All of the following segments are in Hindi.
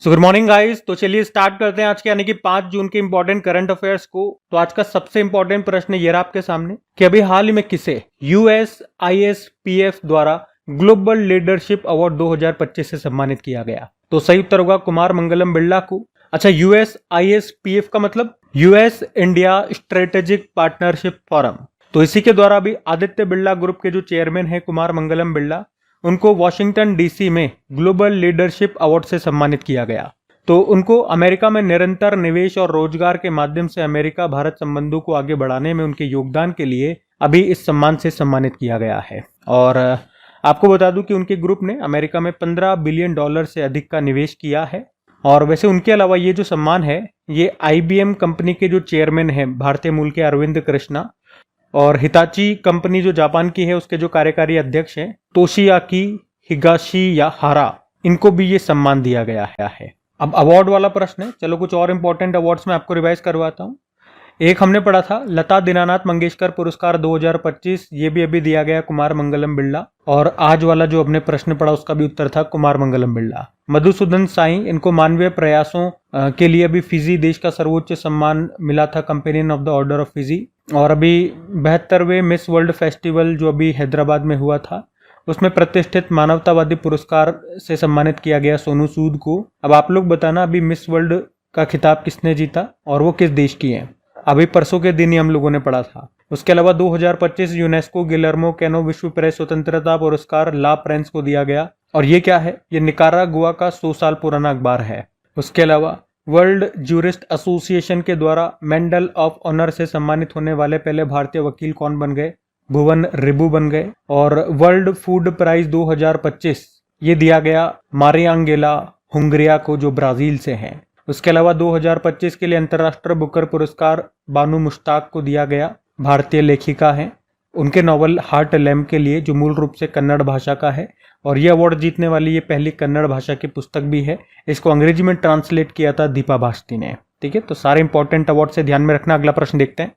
So good morning guys. तो चलिए स्टार्ट करते हैं आज के यानी कि 5 जून के इंपॉर्टेंट करंट अफेयर्स को। तो आज का सबसे इंपॉर्टेंट प्रश्न ये रहा आपके सामने कि अभी हाल ही में किसे USISPF द्वारा ग्लोबल लीडरशिप अवार्ड 2025 से सम्मानित किया गया। तो सही उत्तर होगा कुमार मंगलम बिरला को। अच्छा, USISPF का मतलब US India strategic partnership forum. तो इसी के द्वारा अभी आदित्य बिरला ग्रुप के जो चेयरमैन है कुमार मंगलम बिरला, उनको वॉशिंगटन DC में ग्लोबल लीडरशिप अवार्ड से सम्मानित किया गया। तो उनको अमेरिका में निरंतर निवेश और रोजगार के माध्यम से अमेरिका भारत संबंधों को आगे बढ़ाने में उनके योगदान के लिए अभी इस सम्मान से सम्मानित किया गया है। और आपको बता दूं कि उनके ग्रुप ने अमेरिका में $15 बिलियन से अधिक का निवेश किया है। और वैसे उनके अलावा ये जो सम्मान है ये IBM कंपनी के जो चेयरमैन हैं भारतीय मूल के अरविंद कृष्णा, और हिताची कंपनी जो जापान की है उसके जो कार्यकारी अध्यक्ष हैं तोशियाकी हिगाशियाहारा, इनको भी ये सम्मान दिया गया है। अब अवार्ड वाला प्रश्न है, चलो कुछ और इंपॉर्टेंट अवार्ड्स में आपको रिवाइज करवाता हूँ। एक हमने पढ़ा था लता दीनानाथ मंगेशकर पुरस्कार 2025, ये भी अभी दिया गया कुमार मंगलम बिरला। और आज वाला जो हमने प्रश्न पढ़ा उसका भी उत्तर था कुमार मंगलम बिरला। मधुसूदन साई, इनको मानवीय प्रयासों के लिए अभी फिजी देश का सर्वोच्च सम्मान मिला था, companion of the order of Fiji. और अभी 72वें मिस वर्ल्ड फेस्टिवल जो अभी हैदराबाद में हुआ था उसमें प्रतिष्ठित मानवतावादी पुरस्कार से सम्मानित किया गया सोनू सूद को। अब आप लोग बताना अभी मिस वर्ल्ड का खिताब किसने जीता और वो किस देश की है। अभी परसों के दिन ही हम लोगों ने पढ़ा था। उसके अलावा 2025 यूनेस्को गिलर्मो कैनो विश्व प्रेस स्वतंत्रता पुरस्कार ला प्रेंस को दिया गया। और ये क्या है, ये निकारागुआ का 100 साल पुराना अखबार है। उसके अलावा वर्ल्ड ज्यूरिस्ट एसोसिएशन के द्वारा मेडल ऑफ ऑनर से सम्मानित होने वाले पहले भारतीय वकील कौन बन गए, भुवन रिबू बन गए। और वर्ल्ड फूड प्राइज 2025 ये दिया गया मारियांगेला हुंगरिया को जो ब्राजील से हैं। उसके अलावा 2025 के लिए अंतर्राष्ट्रीय बुकर पुरस्कार बानू मुश्ताक को दिया गया, भारतीय लेखिका हैं, उनके नॉवल हार्ट लैम्प के लिए जो मूल रूप से कन्नड़ भाषा का है। और ये अवार्ड जीतने वाली ये पहली कन्नड़ भाषा की पुस्तक भी है। इसको अंग्रेजी में ट्रांसलेट किया था दीपा भास्ती ने। ठीक है, तो सारे इंपॉर्टेंट अवार्ड से ध्यान में रखना। अगला प्रश्न देखते हैं।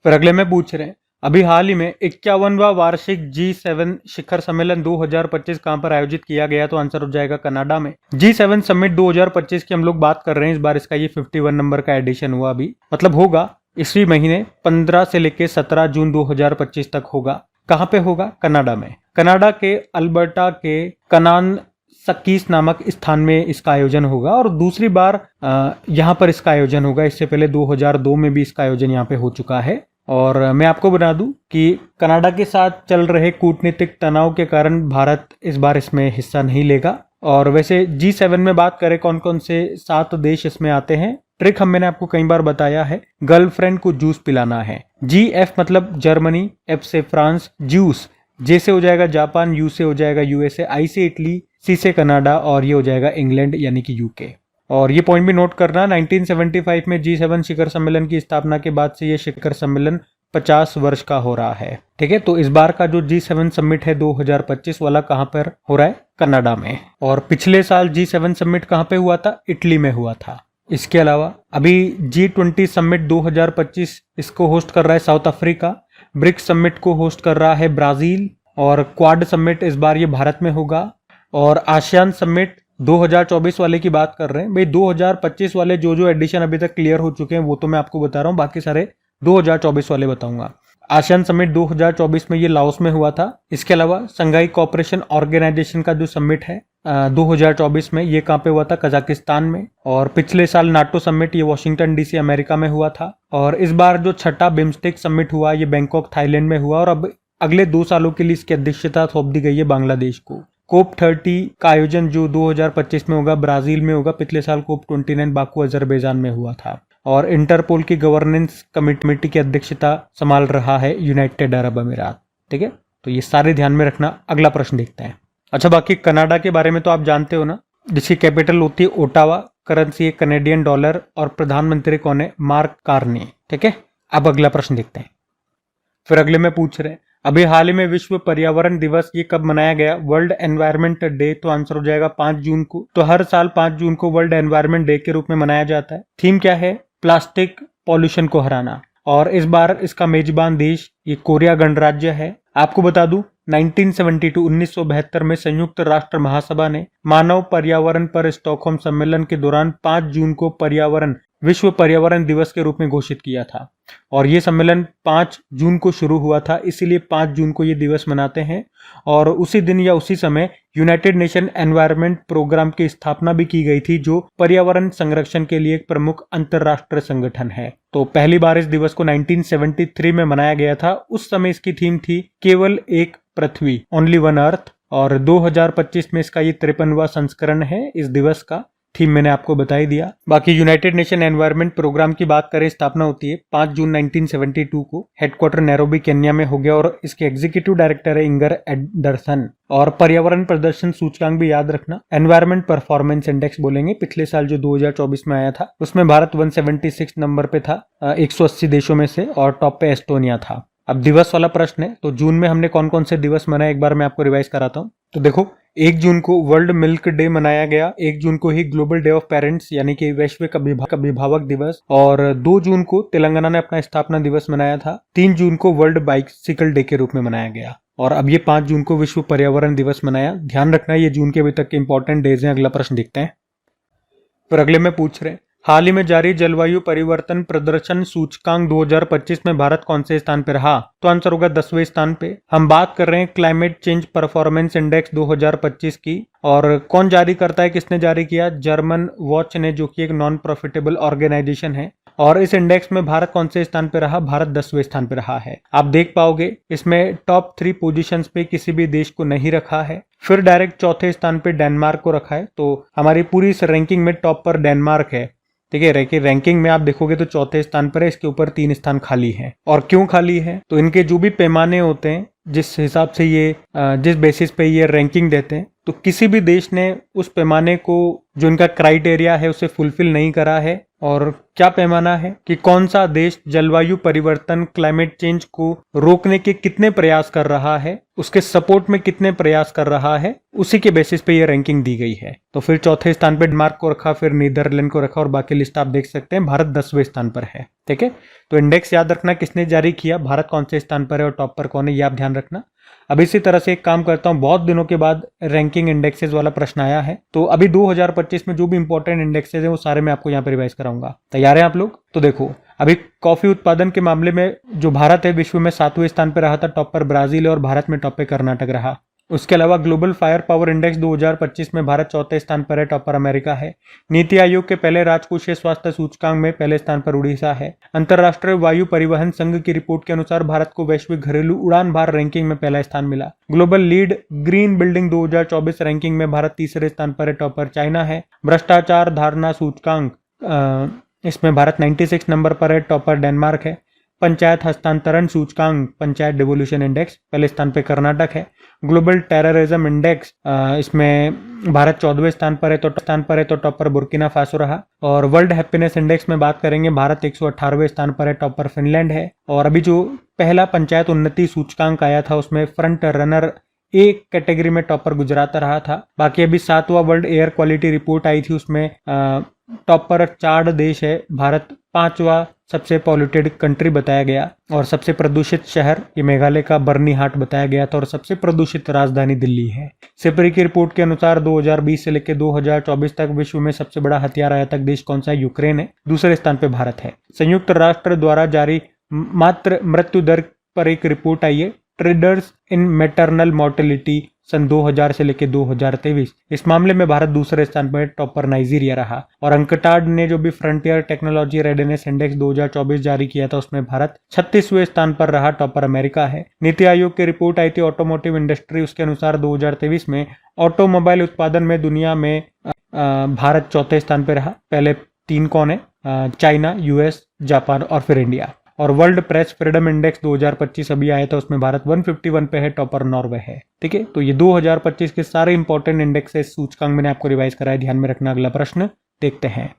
फिर अगले में पूछ रहे हैं अभी हाल ही में 51वां वार्षिक G7 शिखर सम्मेलन 2025 कहां पर आयोजित किया गया। तो आंसर हो जाएगा कनाडा में। G7 समिट 2025 की हम लोग बात कर रहे हैं। इस बार इसका ये 51 नंबर का एडिशन हुआ, अभी मतलब होगा इसी महीने 15 से लेकर 17 जून 2025 तक होगा। कहां पे होगा? कनाडा में। कनाडा के अल्बर्टा के कनान सकीस नामक स्थान में इसका आयोजन होगा और दूसरी बार यहाँ पर इसका आयोजन होगा। इससे पहले 2002 में भी इसका आयोजन यहाँ पे हो चुका है। और मैं आपको बता दूं कि कनाडा के साथ चल रहे कूटनीतिक तनाव के कारण भारत इस बार इसमें हिस्सा नहीं लेगा। और वैसे G7 में बात करें कौन कौन से 7 देश इसमें आते हैं, ट्रिक मैंने आपको कई बार बताया है, गर्लफ्रेंड को जूस पिलाना है। GF मतलब जर्मनी, F से फ्रांस, जूस J से हो जाएगा जापान, U से हो जाएगा USA, I से इटली, C से कनाडा और ये हो जाएगा इंग्लैंड यानी कि UK। और ये पॉइंट भी नोट करना, 1975 में G7 शिखर सम्मेलन की स्थापना के बाद से ये शिखर सम्मेलन 50 वर्ष का हो रहा है। ठीक है, तो इस बार का जो G7 समिट है 2025 वाला कहां पर हो रहा है? कनाडा में। और पिछले साल G7 समिट कहां पे हुआ था? इटली में हुआ था। इसके अलावा अभी G20 समिट 2025 इसको होस्ट कर रहा है साउथ अफ्रीका, ब्रिक्स समिट को होस्ट कर रहा है ब्राजील, और क्वाड समिट इस बार ये भारत में होगा। और आसियान समिट 2024 वाले की बात कर रहे हैं भाई। 2025 वाले जो एडिशन अभी तक क्लियर हो चुके हैं वो तो मैं आपको बता रहा हूँ, बाकी सारे 2024 वाले बताऊंगा। आसियान समिट 2024 में ये लाओस में हुआ था। इसके अलावा संघाई कोऑपरेशन ऑर्गेनाइजेशन का जो समिट है 2024 में, ये कहाँ पे हुआ था? कजाकिस्तान में। और पिछले साल नाटो समिट ये वॉशिंगटन DC अमेरिका में हुआ था। और इस बार जो छठा बिम्स्टेक समिट हुआ ये बैंकॉक थाईलैंड में हुआ। और अब अगले 2 सालों के लिए इसकी अध्यक्षता सौंप दी गई है बांग्लादेश को। COP 30 का आयोजन जो 2025 में होगा ब्राजील में होगा। पिछले साल COP 29 बाकू अजरबैजान में हुआ था। और इंटरपोल की गवर्नेंस कमेटी की अध्यक्षता संभाल रहा है यूनाइटेड अरब अमीरात। ठीक है, तो ये सारे ध्यान में रखना। अगला प्रश्न देखते हैं। अच्छा, बाकी कनाडा के बारे में तो आप जानते हो ना, जिसकी कैपिटल होती है ओटावा, करेंसी है कनेडियन डॉलर और प्रधानमंत्री कौन है? Mark Carney. ठीक है, अब अगला प्रश्न देखते हैं। फिर अगले में पूछ रहे हैं अभी हाल ही में विश्व पर्यावरण दिवस ये कब मनाया गया? World environment day. तो आंसर हो जाएगा 5 जून को। तो हर साल 5 जून को वर्ल्ड एनवायरनमेंट डे के रूप में मनाया जाता है। थीम क्या है? प्लास्टिक पॉल्यूशन को हराना। और इस बार इसका मेजबान देश ये कोरिया गणराज्य है। आपको बता दूं 1972 में संयुक्त राष्ट्र महासभा ने मानव पर्यावरण पर स्टॉकहोम सम्मेलन के दौरान 5 जून को विश्व पर्यावरण दिवस के रूप में घोषित किया था। और ये सम्मेलन 5 जून को शुरू हुआ था, इसीलिए 5 जून को ये दिवस मनाते हैं। और उसी दिन या उसी समय यूनाइटेड नेशन एनवायरनमेंट प्रोग्राम की स्थापना भी की गई थी, जो पर्यावरण संरक्षण के लिए एक प्रमुख अंतरराष्ट्रीय संगठन है। तो पहली बार इस दिवस को 1973 में मनाया गया था। उस समय इसकी थीम थी केवल एक पृथ्वी, ओनली वन अर्थ। और 2025 में इसका ये 53वां संस्करण है इस दिवस का। थीम मैंने आपको बता ही दिया। बाकी यूनाइटेड नेशन एनवायरनमेंट प्रोग्राम की बात करें, स्थापना होती है 5 जून 1972 को। हेडक्वार्टर नैरोबी केन्या में हो गया और इसके एग्जीक्यूटिव डायरेक्टर है इंगर एंडरसन। और पर्यावरण प्रदर्शन सूचकांक भी याद रखना, एनवायरनमेंट परफॉर्मेंस इंडेक्स बोलेंगे। पिछले साल जो 2024 में आया था उसमें भारत 176 नंबर पे था 180 देशों में से, और टॉप पे एस्टोनिया था। अब दिवस वाला प्रश्न है, तो जून में हमने कौन कौन से दिवस मनाए एक बार मैं आपको रिवाइज कराता हूँ। तो देखो, 1 जून को वर्ल्ड मिल्क डे मनाया गया। 1 जून को ही ग्लोबल डे ऑफ पेरेंट्स यानी कि वैश्विक अभिभावक दिवस। और 2 जून को तेलंगाना ने अपना स्थापना दिवस मनाया था। 3 जून को वर्ल्ड बाइसिकल डे के रूप में मनाया गया। और अब ये 5 जून को विश्व पर्यावरण दिवस मनाया। ध्यान रखना, ये जून के अभी तक के इंपॉर्टेंट डेज हैं। अगला प्रश्न देखते हैं। फिर अगले में पूछ रहे हैं, हाल ही में जारी जलवायु परिवर्तन प्रदर्शन सूचकांक 2025 में भारत कौन से स्थान पे रहा? तो आंसर होगा 10वें स्थान पे। हम बात कर रहे हैं क्लाइमेट चेंज परफॉर्मेंस इंडेक्स 2025 की। और कौन जारी करता है, किसने जारी किया? जर्मन वॉच ने, जो कि एक नॉन प्रॉफिटेबल ऑर्गेनाइजेशन है। और इस इंडेक्स में भारत कौन से स्थान पे रहा? भारत 10वें स्थान पे रहा है। आप देख पाओगे इसमें टॉप 3 पोजीशंस पे किसी भी देश को नहीं रखा है। फिर डायरेक्ट चौथे स्थान पे डेनमार्क को रखा है। तो हमारी पूरी इस रैंकिंग में टॉप पर डेनमार्क है। ठीक है, रैंकिंग में आप देखोगे तो चौथे स्थान पर है। इसके ऊपर 3 स्थान खाली हैं। और क्यों खाली है? तो इनके जो भी पैमाने होते हैं, जिस हिसाब से ये जिस बेसिस पे ये रैंकिंग देते हैं, तो किसी भी देश ने उस पैमाने को, जो इनका क्राइटेरिया है, उसे फुलफिल नहीं करा है। और क्या पैमाना है कि कौन सा देश जलवायु परिवर्तन, क्लाइमेट चेंज को रोकने के कितने प्रयास कर रहा है, उसके सपोर्ट में कितने प्रयास कर रहा है, उसी के बेसिस पे ये रैंकिंग दी गई है। तो फिर चौथे स्थान पे डेनमार्क को रखा, फिर नीदरलैंड को रखा, और बाकी लिस्ट आप देख सकते हैं। भारत 10वें स्थान पर है। ठीक है, तो इंडेक्स याद रखना, किसने जारी किया, भारत कौन से स्थान पर है और टॉप पर कौन है, ये आप ध्यान रखना। अब इसी तरह से एक काम करता हूं, बहुत दिनों के बाद रैंकिंग इंडेक्सेस वाला प्रश्न आया है। तो अभी 2025 में जो भी इंपॉर्टेंट इंडेक्सेस हैं वो सारे मैं आपको यहाँ पे रिवाइज कराऊंगा। तैयार हैं आप लोग? तो देखो, अभी कॉफी उत्पादन के मामले में जो भारत है विश्व में 7वें स्थान पर रहा था। टॉप पर ब्राजील है और भारत में टॉप पे कर्नाटक रहा। उसके अलावा ग्लोबल फायर पावर इंडेक्स 2025 में भारत चौथे स्थान पर है। टॉप पर अमेरिका है। नीति आयोग के पहले राजकोषीय स्वास्थ्य सूचकांक में पहले स्थान पर उड़ीसा है। अंतर्राष्ट्रीय वायु परिवहन संघ की रिपोर्ट के अनुसार भारत को वैश्विक घरेलू उड़ान भार रैंकिंग में पहला स्थान मिला। Global lead green building 2024 ranking में भारत तीसरे स्थान पर है। टॉप पर चाइना है। भ्रष्टाचार धारणा सूचकांक, इसमें भारत 96 नंबर पर है। टॉप पर डेनमार्क है। पंचायत हस्तांतरण सूचकांक, पंचायत डिवोल्यूशन इंडेक्स, पहले स्थान पर कर्नाटक है। ग्लोबल टेररिज्म इंडेक्स, इसमें भारत 14वें स्थान पर है तो टॉप पर बुर्किना फासो रहा। और वर्ल्ड हैप्पीनेस इंडेक्स में बात करेंगे, भारत 118वें स्थान पर है। टॉप पर फिनलैंड है। और अभी जो पहला पंचायत उन्नति सूचकांक आया था उसमें फ्रंट रनर एक कैटेगरी में टॉप पर गुजरात रहा था। बाकी अभी 7वां वर्ल्ड एयर क्वालिटी रिपोर्ट आई थी, उसमें टॉप पर 4 देश है। भारत 5वां सबसे पॉल्यूटेड कंट्री बताया गया। और सबसे प्रदूषित शहर ये मेघालय का बर्नीहाट बताया गया था। और सबसे प्रदूषित राजधानी दिल्ली है। सिपरी की रिपोर्ट के अनुसार 2020 से लेकर 2024 तक विश्व में सबसे बड़ा हथियार आयातक देश कौन सा है? यूक्रेन है। दूसरे स्थान पर भारत है। संयुक्त राष्ट्र द्वारा जारी मातृ मृत्यु दर पर एक रिपोर्ट आई है, ट्रेडर्स इन मैटरनल मोर्टेलिटी, सन 2000 से लेकर 2023। इस मामले में भारत दूसरे स्थान पर, टॉप पर नाइजीरिया रहा। और अंकटाड ने जो भी फ्रंटियर टेक्नोलॉजी रेडीनेस इंडेक्स 2024 जारी किया था उसमें भारत 36वें स्थान पर रहा। टॉप पर अमेरिका है। नीति आयोग की रिपोर्ट आई थी ऑटोमोटिव इंडस्ट्री, उसके अनुसार 2023 में ऑटोमोबाइल उत्पादन में दुनिया में भारत चौथे स्थान पर रहा। पहले 3 कौन है? चाइना, यूएस, जापान और फिर इंडिया। और वर्ल्ड प्रेस फ्रीडम इंडेक्स 2025 अभी आया था, उसमें भारत 151 पे है। टॉपर नॉर्वे है। ठीक है, तो ये 2025 के सारे इंपॉर्टेंट इंडेक्सेस सूचकांक मैंने आपको रिवाइज कराया, ध्यान में रखना। अगला प्रश्न देखते हैं।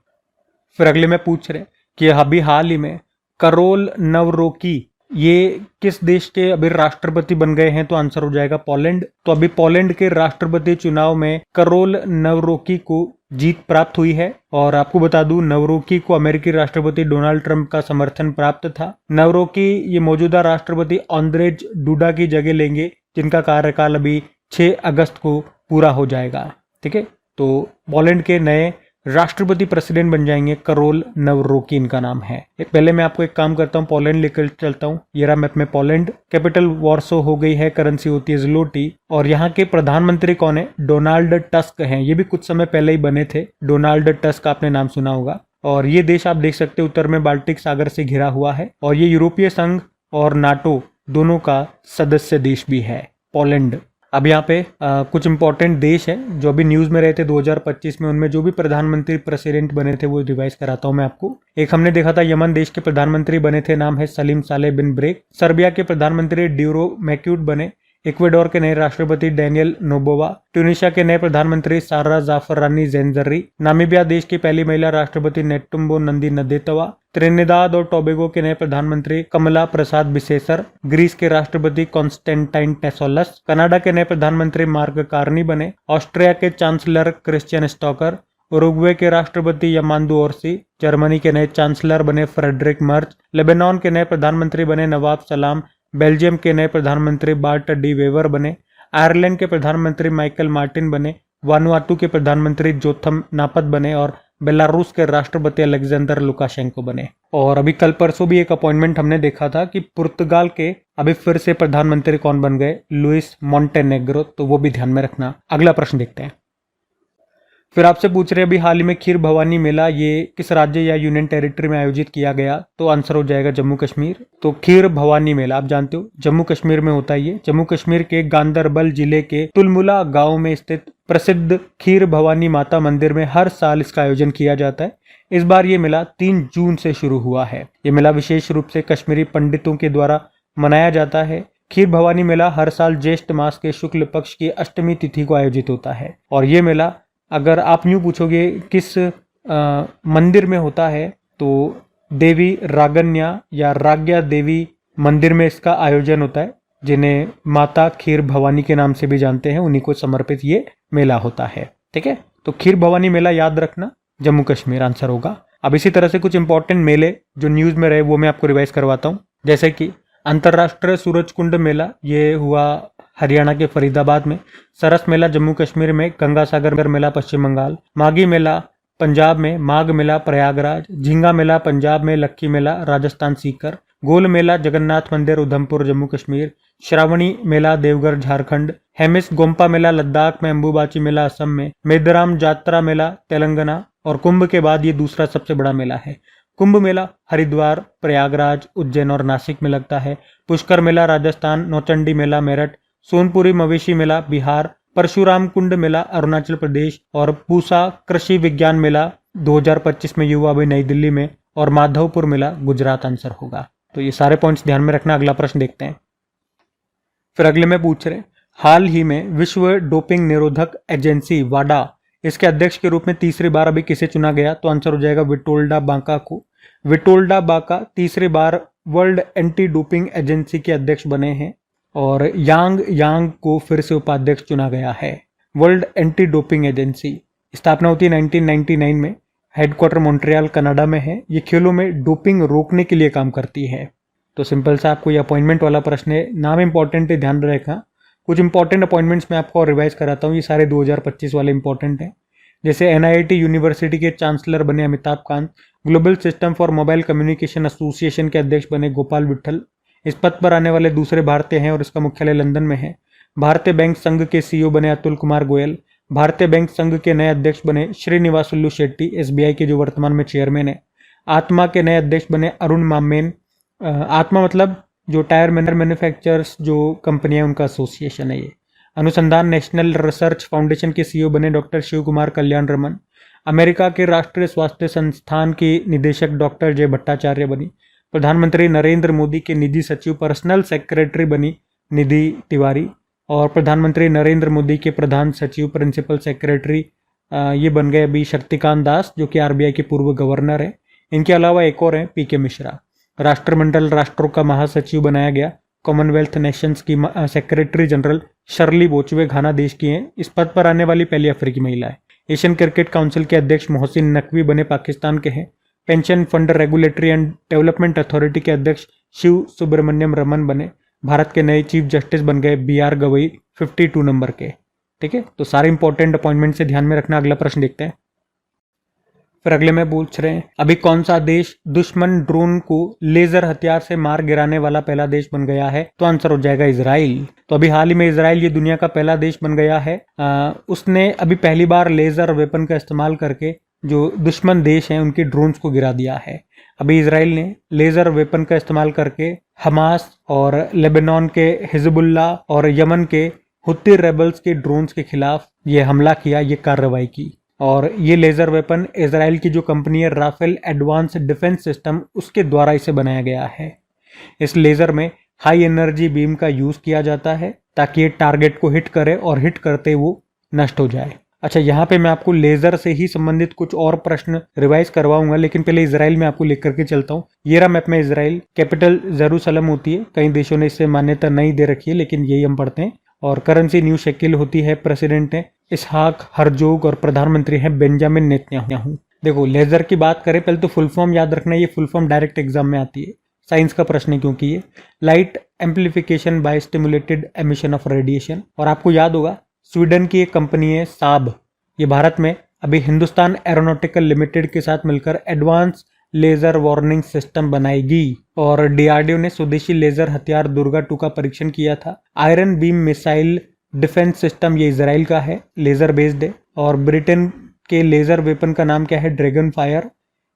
फिर अगले में पूछ रहे कि अभी हाल ही में करोल नवरोकी ये किस देश के अभी राष्ट्रपति बन गए हैं? तो आंसर हो जाएगा पोलैंड। तो अभी पोलैंड के राष्ट्रपति चुनाव में करोल नवरोकी को जीत प्राप्त हुई है। और आपको बता दूं, नवरोकी को अमेरिकी राष्ट्रपति डोनाल्ड ट्रंप का समर्थन प्राप्त था। नवरोकी ये मौजूदा राष्ट्रपति ऑन्द्रेज डूडा की जगह लेंगे, जिनका कार्यकाल अभी 6 अगस्त को पूरा हो जाएगा। ठीक है, तो पोलैंड के नए राष्ट्रपति प्रेसिडेंट बन जाएंगे करोल नवरोकी, इनका नाम है। एक पहले मैं आपको एक काम करता हूँ, पोलैंड लेकर चलता हूँ। ये रहा मैप में पोलैंड। कैपिटल वॉर्सो हो गई है, करेंसी होती है ज़्लोटी। और यहाँ के प्रधानमंत्री कौन है? डोनाल्ड टस्क हैं। ये भी कुछ समय पहले ही बने थे। डोनाल्ड टस्क आपने नाम सुना होगा। और ये देश आप देख सकते हैं उत्तर में बाल्टिक सागर से घिरा हुआ है। और ये यूरोपीय संघ और नाटो दोनों का सदस्य देश भी है पोलैंड। अब यहाँ पे कुछ इंपॉर्टेंट देश है जो अभी न्यूज में रहे थे 2025 में, उनमें जो भी प्रधानमंत्री प्रेसिडेंट बने थे वो रिवाइज कराता हूँ मैं आपको। एक हमने देखा था यमन देश के प्रधानमंत्री बने थे, नाम है सलीम साले बिन ब्रेक। सर्बिया के प्रधानमंत्री ड्यूरो मैक्यूट बने। इक्वेडोर के नए राष्ट्रपति डैनियल नोबोवा। ट्यूनिशिया के नए प्रधानमंत्री सारा जाफरानी ज़ेंजरी। नामीबिया देश की पहली महिला राष्ट्रपति नेटुम्बो नंदी नदेतवा। त्रिनिदाद और टोबेगो के नए प्रधानमंत्री कमला प्रसाद बिसेसर। ग्रीस के राष्ट्रपति कॉन्स्टेंटाइन टेसोलस। कनाडा के नए प्रधानमंत्री मार्क कार्नी बने। ऑस्ट्रिया के चांसलर क्रिश्चियन स्टॉकर। उरुग्वे के राष्ट्रपति यमांदू ओरसी। जर्मनी के नए चांसलर बने फ्रेडरिक मर्च। लेबनान के नए प्रधानमंत्री बने नवाब सलाम। बेल्जियम के नए प्रधानमंत्री बार्ट डी वेवर बने। आयरलैंड के प्रधानमंत्री माइकल मार्टिन बने। वानुआतु के प्रधानमंत्री जोथम नापत बने। और बेलारूस के राष्ट्रपति अलेक्जेंडर लुकाशेंको बने। और अभी कल परसों भी एक अपॉइंटमेंट हमने देखा था कि पुर्तगाल के अभी फिर से प्रधानमंत्री कौन बन गए? Luis Montenegro. तो वो भी ध्यान में रखना। अगला प्रश्न देखते हैं। फिर आपसे पूछ रहे हैं अभी हाल ही में खीर भवानी मेला ये किस राज्य या यूनियन टेरिटरी में आयोजित किया गया? तो आंसर हो जाएगा जम्मू कश्मीर। तो खीर भवानी मेला आप जानते हो जम्मू कश्मीर में होता है। ये जम्मू कश्मीर के गांदरबल जिले के तुलमुला गांव में स्थित प्रसिद्ध खीर भवानी माता मंदिर में हर साल इसका आयोजन किया जाता है। इस बार ये मेला 3 जून से शुरू हुआ है। ये मेला विशेष रूप से कश्मीरी पंडितों के द्वारा मनाया जाता है। खीर भवानी मेला हर साल ज्येष्ठ मास के शुक्ल पक्ष की अष्टमी तिथि को आयोजित होता है। और ये मेला अगर आप यूँ पूछोगे किस मंदिर में होता है, तो देवी रागन्या या राज्ञा देवी मंदिर में इसका आयोजन होता है, जिन्हें माता खीर भवानी के नाम से भी जानते हैं। उन्हीं को समर्पित ये मेला होता है। ठीक है, तो खीर भवानी मेला याद रखना, जम्मू कश्मीर आंसर होगा। अब इसी तरह से कुछ इंपॉर्टेंट मेले जो न्यूज में रहे वो मैं आपको रिवाइज करवाता हूँ। जैसे कि अंतर्राष्ट्रीय सूरज कुंड मेला ये हुआ हरियाणा के फरीदाबाद में। सरस मेला जम्मू कश्मीर में। गंगा सागर मेला पश्चिम बंगाल। माघी मेला पंजाब में। माघ मेला प्रयागराज। झींगा मेला पंजाब में। लक्की मेला राजस्थान सीकर। गोल मेला जगन्नाथ मंदिर उधमपुर जम्मू कश्मीर। श्रावणी मेला देवघर झारखंड। हेमिस गोम्पा मेला लद्दाख में। अंबुबाची मेला असम में। मेदराम जात्रा मेला तेलंगाना। और कुंभ के बाद ये दूसरा सबसे बड़ा मेला है। कुंभ मेला हरिद्वार, प्रयागराज, उज्जैन और नासिक में लगता है। पुष्कर मेला राजस्थान। नौचंडी मेला मेरठ। सोनपुरी मवेशी मेला बिहार। परशुराम कुंड मेला अरुणाचल प्रदेश। और पूसा कृषि विज्ञान मेला 2025 में युवा अभी नई दिल्ली में। और माधवपुर मेला गुजरात आंसर होगा। तो ये सारे पॉइंट्स ध्यान में रखना। अगला प्रश्न देखते हैं। फिर अगले में पूछ रहे हाल ही में विश्व डोपिंग निरोधक एजेंसी वाडा इसके अध्यक्ष के रूप में तीसरी बार अभी किसे चुना गया? तो आंसर हो जाएगा विटोल्डा बांका को। विटोल्डा बांका तीसरी बार वर्ल्ड एंटी डोपिंग एजेंसी के अध्यक्ष बने हैं। और यांग को फिर से उपाध्यक्ष चुना गया है। वर्ल्ड एंटी डोपिंग एजेंसी स्थापना होती है 1999 में। हेडक्वार्टर मॉन्ट्रियल कनाडा में है। ये खेलों में डोपिंग रोकने के लिए काम करती है। तो सिंपल सा आपको ये अपॉइंटमेंट वाला प्रश्न है। नाम इंपॉर्टेंट है, ध्यान रखना। कुछ इंपॉर्टेंट अपॉइंटमेंट्स मैं आपको रिवाइज कराता हूँ। ये सारे 2025 वाले इंपॉर्टेंट हैं। जैसे NIT यूनिवर्सिटी के चांसलर बने Amitabh Kant. Global system for mobile communication association के अध्यक्ष बने गोपाल विट्ठल। इस पद पर आने वाले दूसरे भारतीय हैं और इसका मुख्यालय लंदन में है। भारतीय बैंक संघ के CEO बने अतुल कुमार गोयल। भारतीय बैंक संघ के नए अध्यक्ष बने श्रीनिवासुलु शेट्टी, SBI के जो वर्तमान में चेयरमैन है। आत्मा के नए अध्यक्ष बने अरुण मामेन। आत्मा मतलब जो टायर मैन्युफैक्चरर्स जो कंपनी है उनका एसोसिएशन है ये। अनुसंधान नेशनल रिसर्च फाउंडेशन के CEO बने डॉक्टर शिव कुमार कल्याण रमन। अमेरिका के राष्ट्रीय स्वास्थ्य संस्थान की निदेशक डॉक्टर जय भट्टाचार्य बनी। प्रधानमंत्री नरेंद्र मोदी के निधि सचिव पर्सनल सेक्रेटरी बनी निधि तिवारी। और प्रधानमंत्री नरेंद्र मोदी के प्रधान सचिव प्रिंसिपल सेक्रेटरी ये बन गए अभी शक्तिकांत दास, जो कि RBI के पूर्व गवर्नर है। इनके अलावा एक और हैं PK मिश्रा। राष्ट्रमंडल राष्ट्रों का महासचिव बनाया गया। कॉमनवेल्थ नेशंस की सेक्रेटरी जनरल शर्ली बोचवे घाना देश की हैं। इस पद पर आने वाली पहली अफ्रीकी महिला है। एशियन क्रिकेट काउंसिल के अध्यक्ष मोहसिन नकवी बने पाकिस्तान के हैं। Pension fund regulatory and development authority के अध्यक्ष शिव सुब्रमण्यम रमन बने। भारत के नए चीफ जस्टिस बन गए BR गवई 52 नंबर के। ठीक है, तो सारे इंपॉर्टेंट अपॉइंटमेंट से ध्यान में रखना। अगला प्रश्न देखते हैं। फिर अगले में पूछ रहे हैं, अभी कौन सा देश दुश्मन ड्रोन को लेजर हथियार से मार गिराने वाला पहला देश बन गया है? तो आंसर हो जाएगा इजराइल। तो अभी हाल ही में इजराइल ये दुनिया का पहला देश बन गया है। उसने अभी पहली बार लेजर वेपन का इस्तेमाल करके जो दुश्मन देश हैं उनके ड्रोन्स को गिरा दिया है। अभी इजराइल ने लेजर वेपन का इस्तेमाल करके हमास और लेबनान के हिजबुल्ला और यमन के हुत्ती रेबल्स के ड्रोन्स के खिलाफ ये हमला किया, ये कार्रवाई की। और ये लेजर वेपन इजराइल की जो कंपनी है राफेल एडवांस डिफेंस सिस्टम, उसके द्वारा इसे बनाया गया है। इस लेजर में हाई एनर्जी बीम का यूज किया जाता है ताकि ये टारगेट को हिट करे और हिट करते वो नष्ट हो जाए। अच्छा, यहाँ पे मैं आपको लेजर से ही संबंधित कुछ और प्रश्न रिवाइज करवाऊंगा, लेकिन पहले इजराइल में आपको लिख करके चलता हूँ। ये रहा मैप में इजराइल। कैपिटल जेरूसलम होती है, कई देशों ने इससे मान्यता नहीं दे रखी है, लेकिन यही हम पढ़ते हैं। और करेंसी न्यू शेकिल होती है। प्रेसिडेंट है इसहाक हरजोग और प्रधानमंत्री हैं बेंजामिन नेतन्याहू। देखो, लेजर की बात करें, पहले तो फुल फॉर्म याद रखना। ये फुल फॉर्म डायरेक्ट एग्जाम में आती है, साइंस का प्रश्न है क्योंकि ये light amplification by stimulated emission of radiation. और आपको याद होगा स्वीडन की एक कंपनी है साब, ये भारत में अभी हिंदुस्तान एरोनॉटिकल लिमिटेड के साथ मिलकर एडवांस लेजर वार्निंग सिस्टम बनाएगी। और DRDO ने स्वदेशी लेजर हथियार दुर्गा 2 का परीक्षण किया था। Iron beam missile defence system ये इजराइल का है, लेजर बेस्ड है। और ब्रिटेन के लेजर वेपन का नाम क्या है? Dragon fire.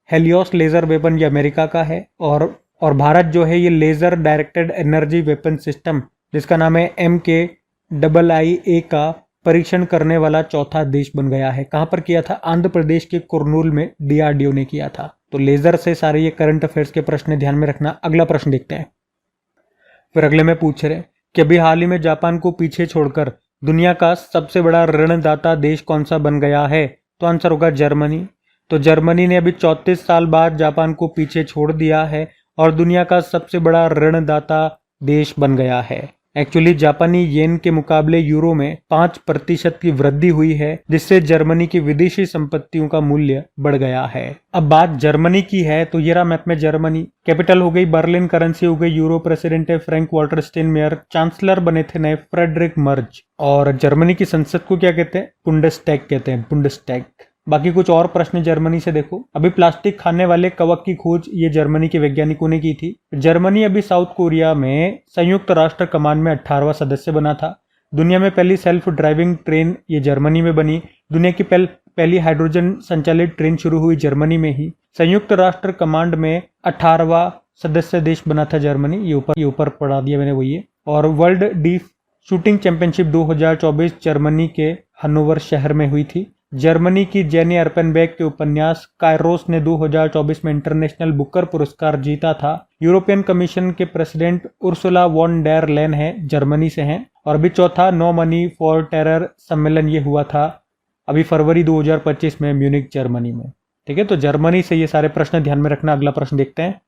Helios laser weapon ये अमेरिका का है। और भारत जो है ये laser directed energy weapon system जिसका नाम है MKIIA का परीक्षण करने वाला चौथा देश बन गया है। कहां पर किया था? आंध्र प्रदेश के कुर्नूल में DRDO ने किया था। तो लेजर से सारे ये करंट अफेयर्स के प्रश्न ध्यान में रखना। अगला प्रश्न देखते हैं। फिर अगले में पूछ रहे कि अभी हाल ही में जापान को पीछे छोड़कर दुनिया का सबसे बड़ा ऋणदाता देश कौन सा बन गया है? तो आंसर होगा जर्मनी। तो जर्मनी ने अभी 34 साल बाद जापान को पीछे छोड़ दिया है और दुनिया का सबसे बड़ा ऋणदाता देश बन गया है। एक्चुअली जापानी येन के मुकाबले यूरो में 5% की वृद्धि हुई है, जिससे जर्मनी की विदेशी संपत्तियों का मूल्य बढ़ गया है। अब बात जर्मनी की है तो ये रहा मैप में जर्मनी। कैपिटल हो गई बर्लिन, करेंसी हो गई यूरो, प्रेसिडेंट है फ्रैंक वॉल्टर स्टेनमेयर, चांसलर बने थे नए फ्रेडरिक मर्ज। और जर्मनी की संसद को क्या कहते हैं? बुंडेस्टैग कहते हैं, बुंडेस्टैग। बाकी कुछ और प्रश्न जर्मनी से देखो। अभी प्लास्टिक खाने वाले कवक की खोज ये जर्मनी के वैज्ञानिकों ने की थी। जर्मनी अभी साउथ कोरिया में संयुक्त राष्ट्र कमांड में 18वां सदस्य बना था। दुनिया में पहली सेल्फ ड्राइविंग ट्रेन ये जर्मनी में बनी। दुनिया की पहली हाइड्रोजन संचालित ट्रेन शुरू हुई जर्मनी में ही। संयुक्त राष्ट्र कमांड में 18वां सदस्य देश बना था जर्मनी। ये ऊपर पढ़ा दिया मैंने, वही है। और world deaf shooting championship 2024 Germany के हनोवर शहर में हुई थी। जर्मनी की जेनी अर्पेनबेक के उपन्यास कायरोस ने 2024 में इंटरनेशनल बुकर पुरस्कार जीता था। यूरोपियन कमीशन के president Ursula von der Leyen है, जर्मनी से हैं। और अभी चौथा नो मनी फॉर टेरर सम्मेलन ये हुआ था अभी फरवरी 2025 में म्यूनिक जर्मनी में। ठीक है, तो जर्मनी से ये सारे प्रश्न ध्यान में रखना। अगला प्रश्न देखते हैं।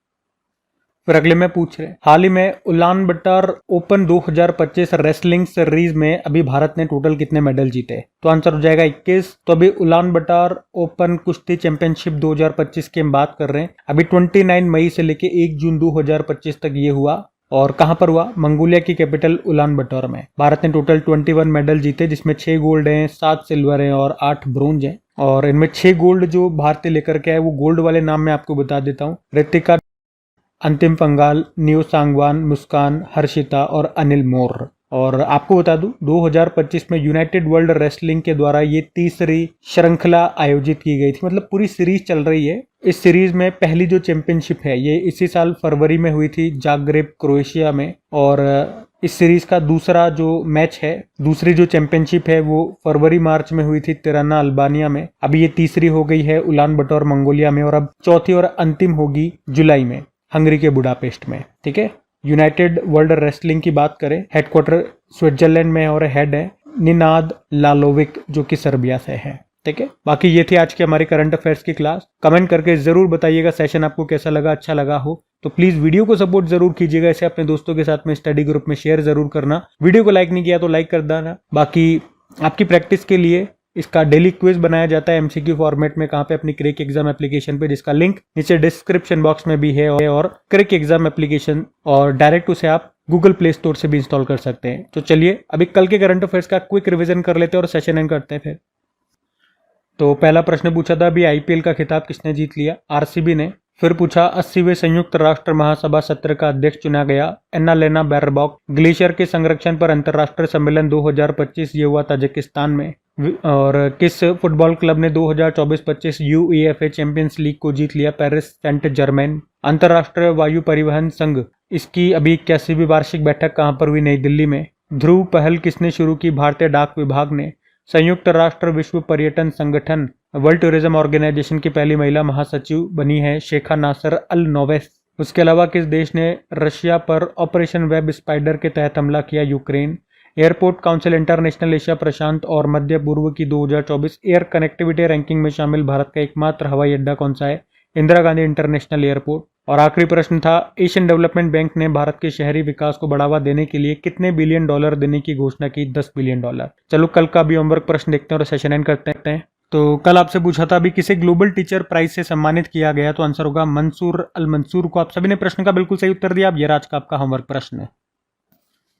फिर अगले में पूछ रहे हाल ही में Ulan butter open 2025 wrestling series में अभी भारत ने टोटल कितने मेडल जीते? तो आंसर हो जाएगा 21। तो अभी उलान बटर ओपन कुश्ती चैंपियनशिप 2025 की हम बात कर रहे हैं। अभी 29 मई से लेके 1 जून 2025 तक ये हुआ। और कहां पर हुआ? मंगोलिया की कैपिटल उलान बटर में। भारत ने टोटल 21 मेडल जीते, जिसमें 6 गोल्ड हैं, 7 सिल्वर हैं और 8 ब्रोंज हैं। और इनमें 6 गोल्ड जो भारत लेकर के आए वो गोल्ड वाले नाम मैं आपको बता देता हूँ। ऋतिका, अंतिम पंगाल, न्यू सांगवान, मुस्कान, हर्षिता और अनिल मोर। और आपको बता दूं 2025 में यूनाइटेड वर्ल्ड रेसलिंग के द्वारा ये तीसरी श्रृंखला आयोजित की गई थी। मतलब पूरी सीरीज चल रही है। इस सीरीज में पहली जो चैंपियनशिप है ये इसी साल फरवरी में हुई थी जाग्रेब, क्रोएशिया में। और इस सीरीज का दूसरा जो मैच है, दूसरी जो चैंपियनशिप है वो फरवरी मार्च में हुई थी तिराना, अल्बानिया में। अभी ये तीसरी हो गई है उलान बटर, मंगोलिया में। और अब चौथी और अंतिम होगी जुलाई में हंगरी के बुडापेस्ट में। ठीक है, यूनाइटेड वर्ल्ड रेसलिंग की बात करें, हेडक्वार्टर स्विट्जरलैंड में और हेड है निनाद लालोविक जो कि सर्बिया से है। ठीक है, बाकी ये थी आज की हमारी करंट अफेयर्स की क्लास। कमेंट करके जरूर बताइएगा सेशन आपको कैसा लगा, अच्छा लगा हो तो प्लीज वीडियो को सपोर्ट जरूर कीजिएगा, इसे अपने दोस्तों के साथ में स्टडी ग्रुप में शेयर जरूर करना। वीडियो को लाइक नहीं किया तो लाइक कर देना। बाकी आपकी प्रैक्टिस के लिए इसका डेली क्विज बनाया जाता है एमसीक्यू फॉर्मेट में, कहाँ पे अपनी क्रेक एग्जाम एप्लीकेशन पे, जिसका लिंक नीचे डिस्क्रिप्शन बॉक्स में भी है। और क्रेक एग्जाम एप्लीकेशन और डायरेक्ट उसे आप गूगल प्ले स्टोर से भी इंस्टॉल कर सकते हैं। तो चलिए अभी कल के करंट अफेयर्स का क्विक रिवीजन कर लेते हैं और सेशन एंड करते हैं फिर। तो पहला प्रश्न पूछा था अभी आईपीएल का खिताब किसने जीत लिया, आरसीबी ने। फिर पूछा 80वें संयुक्त राष्ट्र महासभा सत्र का अध्यक्ष चुना गया, एन्नालेना बैरबॉक। ग्लेशियर के संरक्षण पर अंतर्राष्ट्रीय सम्मेलन 2025 ये हुआ ताजिकिस्तान में। और किस फुटबॉल क्लब ने 2024-25 यूईएफए चैंपियंस लीग को जीत लिया, पेरिस सेंट जर्मेन। अंतर्राष्ट्रीय वायु परिवहन संघ, इसकी अभी 81वीं वार्षिक बैठक कहां पर हुई, नई दिल्ली में। ध्रुव पहल किसने शुरू की, भारतीय डाक विभाग ने। संयुक्त राष्ट्र विश्व पर्यटन संगठन वर्ल्ड टूरिज्म ऑर्गेनाइजेशन की पहली महिला महासचिव बनी है शेखा नासर अल नोवेस। उसके अलावा किस देश ने रशिया पर ऑपरेशन वेब स्पाइडर के तहत हमला किया, Ukraine. Airport council international Asia प्रशांत और मध्य पूर्व की 2024 एयर कनेक्टिविटी रैंकिंग में शामिल भारत का एकमात्र हवाई अड्डा कौन सा है, इंदिरा गांधी इंटरनेशनल एयरपोर्ट। और आखिरी प्रश्न था एशियन डेवलपमेंट बैंक ने भारत के शहरी विकास को बढ़ावा देने के लिए कितने बिलियन डॉलर देने की घोषणा की, 10 बिलियन डॉलर। चलो कल का भी होमवर्क प्रश्न देखते हैं और सेशन एंड करते हैं। तो कल आपसे पूछा था अभी किसे ग्लोबल टीचर प्राइज से सम्मानित किया गया, तो आंसर होगा मंसूर अल मंसूर को। आप सभी ने प्रश्न का बिल्कुल सही उत्तर दिया। अब ये आज का आपका होमवर्क प्रश्न है।